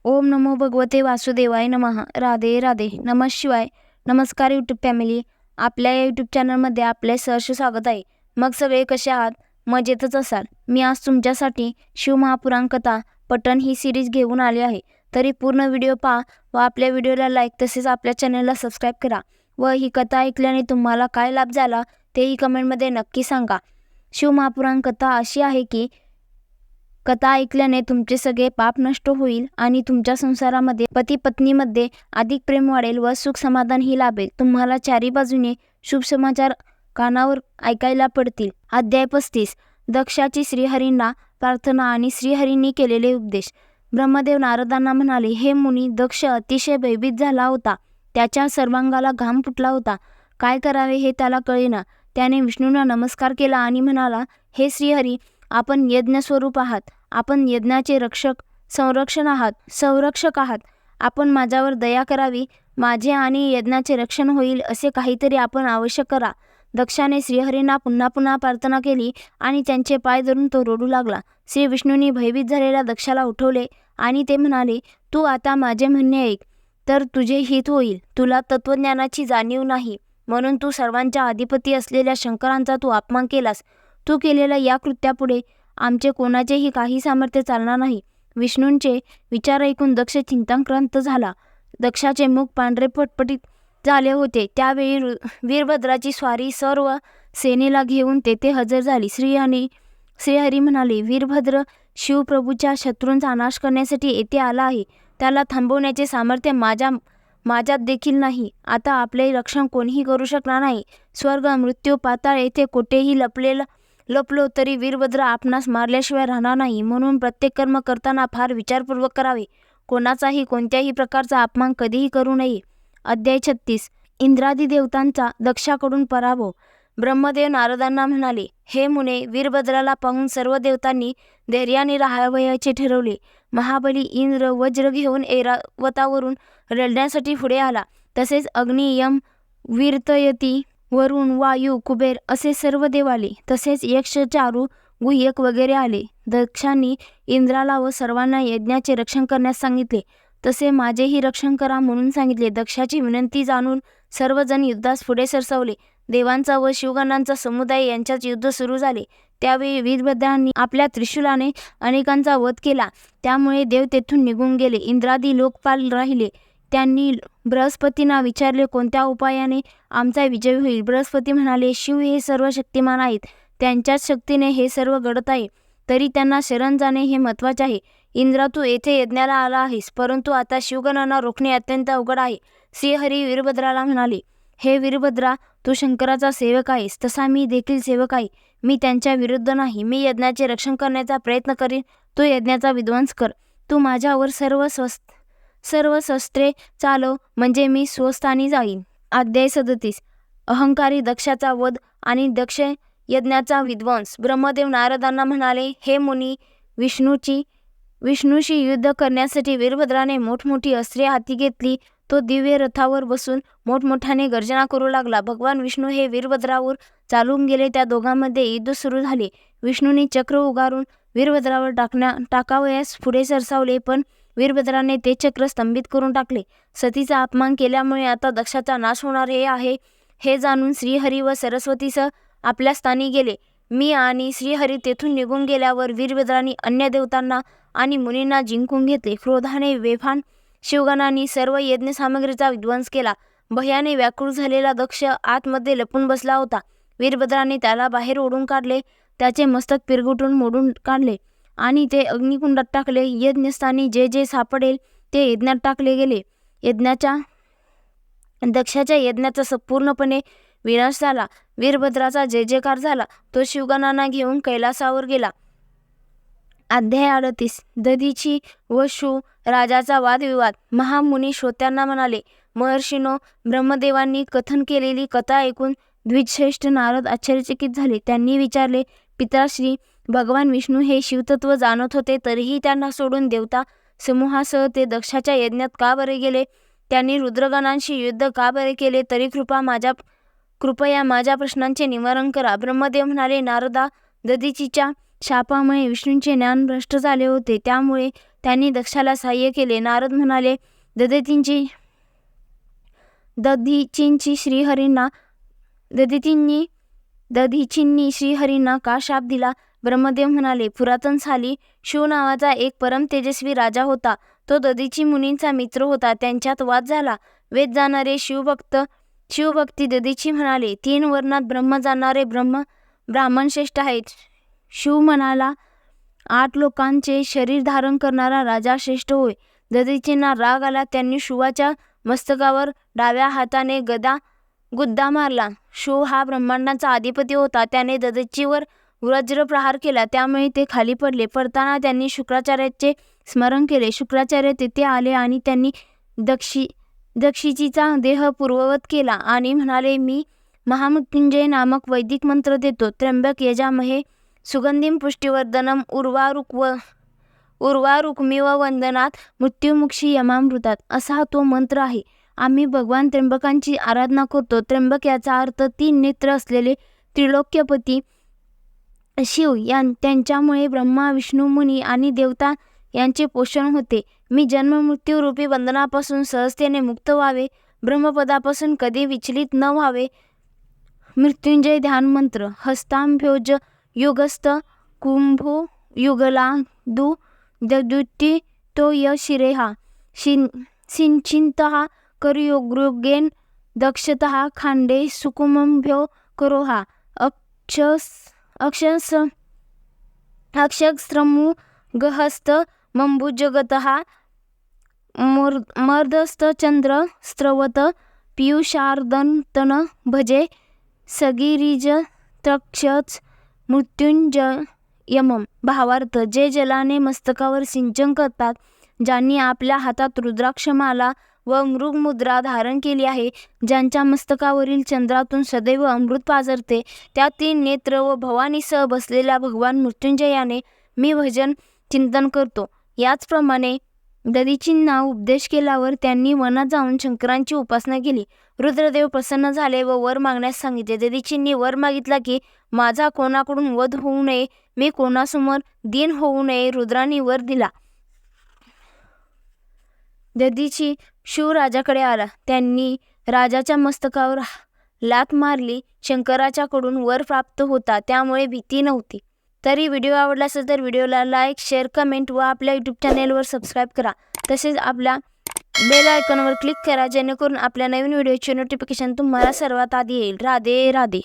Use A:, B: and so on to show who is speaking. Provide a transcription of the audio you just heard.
A: ओम नमो भगवते वासुदेवाय नमः. राधे राधे. नमः शिवाय. नमस्कार यूट्यूब फॅमिली. आपल्या या यूट्यूब चॅनलमध्ये आपले सहर्ष स्वागत आहे. मग सगळे कसे आहात? मजेतच असाल. मी आज तुमच्यासाठी शिवमहापुराण कथा पठण ही सिरीज घेऊन आले आहे. तरी पूर्ण व्हिडिओ पहा व आपल्या व्हिडिओला लाईक तसेच आपल्या चॅनलला सबस्क्राईब करा व ही कथा ऐकल्याने तुम्हाला काय लाभ झाला तेही कमेंटमध्ये नक्की सांगा. शिवमहापुराण कथा अशी आहे की कथा ऐकल्याने तुमचे सगळे पाप नष्ट होईल आणि तुमच्या संसारामध्ये पती पत्नीमध्ये अधिक प्रेम वाढेल व सुख समाधानही लाभेल. तुम्हाला चारी बाजूने शुभ समाचार कानावर ऐकायला पडतील. अध्याय 35. दक्षाची श्रीहरींना प्रार्थना आणि श्रीहरींनी केलेले उपदेश. ब्रह्मदेव नारदांना म्हणाले, हे मुनी, दक्ष अतिशय भयभीत झाला होता. त्याच्या सर्वांगाला घाम फुटला होता. काय करावे हे त्याला कळेना. त्याने विष्णूंना नमस्कार केला आणि म्हणाला, हे श्रीहरी, आपण यज्ञ स्वरूप आहात. आपण यज्ञाचे संरक्षक आहात. आपण माझ्यावर दया करावी. माझे आणि यज्ञाचे रक्षण होईल असे काहीतरी आपण अवश्य करा. दक्षाने श्रीहरींना पुन्हा पुन्हा प्रार्थना केली आणि त्यांचे पाय धरून तो रडू लागला. श्री विष्णूंनी भयभीत झालेल्या दक्षाला उठवले आणि ते म्हणाले, तू आता माझे म्हणणे ऐक तर तुझे हित होईल. तुला तत्वज्ञानाची जाणीव नाही म्हणून तू सर्वांच्या अधिपती असलेल्या शंकरांचा तू अपमान केलास. तू केलेल्या या कृत्यापुढे आमचे कोणाचेही काही सामर्थ्य चालणार नाही. विष्णूंचे विचार ऐकून दक्ष चिंताक्रांत झाला. दक्षाचे मुख पांढरे फटफटीत झाले होते. त्यावेळी वीरभद्राची स्वारी सर्व सेनेला घेऊन तेथे हजर झाली. श्रीहरी म्हणाले, वीरभद्र शिवप्रभूच्या शत्रूंचा नाश करण्यासाठी येथे आला आहे. त्याला थांबवण्याचे सामर्थ्य माझ्यात देखील नाही. आता आपले रक्षण कोणीही करू शकणार नाही. स्वर्ग, मृत्यू, पाताळ येथे कोठेही लपलो तरी वीरभद्र आपणास मारल्याशिवाय राहणार नाही. म्हणून प्रत्येक कर्म करताना फार विचारपूर्वक करावे. कोणाचाही कोणत्याही प्रकारचा अपमान कधीही करू नये. अध्याय 36. इंद्रादी देवतांचा दक्षाकडून पराभव. ब्रह्मदेव नारदांना म्हणाले, हे मुने, वीरभद्राला पाहून सर्व देवतांनी धैर्याने राहावयाचे ठरवले. महाबली इंद्र वज्र घेऊन ऐरावतावरून लढण्यासाठी पुढे आला. तसेच अग्नी, यम, वीरतयती, वरुण, वायू, कुबेर असे सर्व देव आले. तसेच यक्ष, चारू, गुह्यक वगैरे आले. दक्षांनी इंद्राला व सर्वांना यज्ञाचे रक्षण करण्यास सांगितले. तसे माझेही रक्षण करा म्हणून सांगितले. दक्षाची विनंती जाणून सर्वजण युद्धास पुढे सरसावले. देवांचा व शिवगणांचा समुदाय यांच्यात युद्ध सुरू झाले. त्यावेळी वीरभद्रांनी आपल्या त्रिशूलाने अनेकांचा वध केला. त्यामुळे देव तेथून निघून गेले. इंद्रादी लोकपाल राहिले. त्यांनी बृहस्पतींना विचारले, कोणत्या उपायाने आमचा विजय होईल? बृहस्पती म्हणाले, शिव हे सर्व शक्तिमान आहेत. त्यांच्याच शक्तीने हे सर्व घडत आहे. तरी त्यांना शरण जाणे हे महत्त्वाचे आहे. इंद्रा, तू येथे यज्ञाला आला आहेस, परंतु आता शिवगणांना रोखणे अत्यंत अवघड आहे. श्रीहरी वीरभद्राला म्हणाले, हे वीरभद्रा, तू शंकराचा सेवक आहेस, तसा मी देखील सेवक आहे. मी त्यांच्या विरुद्ध नाही. मी यज्ञाचे रक्षण करण्याचा प्रयत्न करीन. तू यज्ञाचा विध्वंस कर. तू माझ्यावर सर्व शस्त्रे चालव, म्हणजे मी स्वस्थानी जाईन. अध्याय 37. अहंकारी दक्षाचा वध आणि दक्ष यज्ञाचा विध्वंस. ब्रह्मदेव नारदांना म्हणाले, हे मुनी, विष्णूशी युद्ध करण्यासाठी वीरभद्राने मोठमोठी अस्त्रे हाती घेतली. तो दिव्य रथावर बसून मोठमोठ्याने गर्जना करू लागला. भगवान विष्णू हे वीरभद्रावर चालून गेले. त्या दोघांमध्ये युद्ध सुरू झाले. विष्णूंनी चक्र उगारून वीरभद्रावर टाकावयास पुढे सरसावले, पण वीरभद्राने ते चक्र स्तंभित करून टाकले. सतीचा अपमान केल्यामुळे आता दक्षाचा नाश होणार हे जाणून श्रीहरी व सरस्वतीसह आपल्या स्थानी गेले. मी आणि श्रीहरी तेथून निघून गेल्यावर वीरभद्रांनी अन्य देवतांना आणि मुनींना जिंकून घेतले. क्रोधाने वेफान शिवगणांनी सर्व यज्ञ सामग्रीचा विध्वंस केला. भयाने व्याकुळ झालेला दक्ष आतमध्ये लपून बसला होता. वीरभद्राने त्याला बाहेर ओढून काढले. त्याचे मस्तक पिरगुटून मोडून काढले आणि ते अग्निकुंडात टाकले. यज्ञस्थानी जे जे सापडेल ते यज्ञात टाकले गेले. दक्षाच्या यज्ञाचा संपूर्णपणे विनाश झाला. वीरभद्राचा जय जयकार झाला. तो शिवगणांना घेऊन कैलासावर गेला. अध्याय 38. दधीची व शू राजाचा वादविवाद. महामुनी श्रोत्यांना म्हणाले, महर्षीनो, ब्रह्मदेवांनी कथन केलेली कथा ऐकून द्विजश्रेष्ठ नारद आश्चर्यचकित झाले. त्यांनी विचारले, पिताश्री, भगवान विष्णू हे शिवतत्व जाणत होते, तरीही त्यांना सोडून देवता समूहासह ते दक्षाच्या यज्ञात का बरे गेले? त्यांनी रुद्रगणांशी युद्ध का बरे केले? तरी कृपया माझ्या प्रश्नांचे निवारण करा. ब्रह्मदेव म्हणाले, नारदा, दधीचीच्या शापामुळे विष्णूंचे ज्ञान भ्रष्ट झाले होते, त्यामुळे त्यांनी दक्षाला सहाय्य केले. नारद म्हणाले, दधीचींनी श्रीहरींना का शाप दिला? ब्रह्मदेव म्हणाले, पुरातन साली शिव नावाचा एक परम तेजस्वी राजा होता. तो दधीची मुनींचा मित्र होता. त्यांच्यात वाद झाला. वेद जाणारे शिवभक्ती दधीची म्हणाले, 3 वर्णात ब्रह्म जाणारे ब्राह्मण श्रेष्ठ आहेत. शिव म्हणाला, 8 लोकांचे शरीर धारण करणारा राजा श्रेष्ठ होय. दधीचींना राग आला. त्यांनी शिवाच्या मस्तकावर डाव्या हाताने गुद्दा मारला. शिव हा ब्रह्मांडाचा अधिपती होता. त्याने दधीचीवर वज्र प्रहार केला, त्यामुळे ते खाली पडले. पडताना त्यांनी शुक्राचार्याचे स्मरण केले. शुक्राचार्य तेथे आले आणि त्यांनी दक्षिचीचा देह पूर्ववत केला आणि म्हणाले, मी महामृत्युंजय नामक वैदिक मंत्र देतो. त्र्यंबक यजामहे सुगंधिम पुष्टिवर्धनम उर्वारुकमिव वंदनात मृत्युमुक्षी यमामृतात, असा तो मंत्र आहे. आम्ही भगवान त्र्यंबकांची आराधना करतो. त्र्यंबक याचा अर्थ 3 नेत्र असलेले त्रिलोक्यपती शिव. त्यांच्यामुळे ब्रह्मा, विष्णू, मुनी आणि देवता यांचे पोषण होते. मी जन्ममृत्यू रूपी बंधनापासून सहजतेने मुक्त व्हावे, ब्रह्मपदापासून कधी विचलित न व्हावे. मृत्युंजय ध्यान मंत्र. हस्तांभ्योज युगस्थ कुंभो युगलादु दद्युति तो शिरेहा सिंचिंतः करयोगृगेन दक्षतः खांडे सुकुमभ्यो करोहा अक्षस्रमुगहस्त मंबुजगतः मर्दस्तचंद्र स्त्रवत पीयूषार्दन्तन भजे सगिरिज तक्षच मृत्युंजयमम. भावार्थ, जे जलाने मस्तकावर सिंचन करतात, ज्यांनी आपल्या हातात रुद्राक्षमाला व मृगमुद्रा धारण केली आहे, ज्यांच्या मस्तकावरील चंद्रातून सदैव अमृत पाझरते, त्या 3 नेत्र व भवानीसह बसलेल्या भगवान मृत्युंजयाने मी भजन चिंतन करतो. याचप्रमाणे दधीचींना उपदेश केल्यावर त्यांनी वनात जाऊन शंकरांची उपासना केली. रुद्रदेव प्रसन्न झाले व वर मागण्यास सांगितले. दधीचींनी वर मागितला की, माझा कोणाकडून वध होऊ नये, मी कोणासमोर दीन होऊ नये. रुद्रांनी वर दिला. दधीची शिवराजाकडे आला. त्यांनी राजाच्या मस्तकावर लाथ मारली. शंकराच्याकडून वर प्राप्त होता, त्यामुळे भीती नव्हती. तरी व्हिडिओ आवडला असेल तर व्हिडिओला लाईक, शेअर, कमेंट व आपल्या यूट्यूब चॅनेलवर सबस्क्राईब करा. तसेच आपल्या बेल आयकॉनवर क्लिक करा, जेणेकरून आपल्या नवीन व्हिडिओचे नोटिफिकेशन तुम्हाला सर्वात आधी येईल. राधे राधे.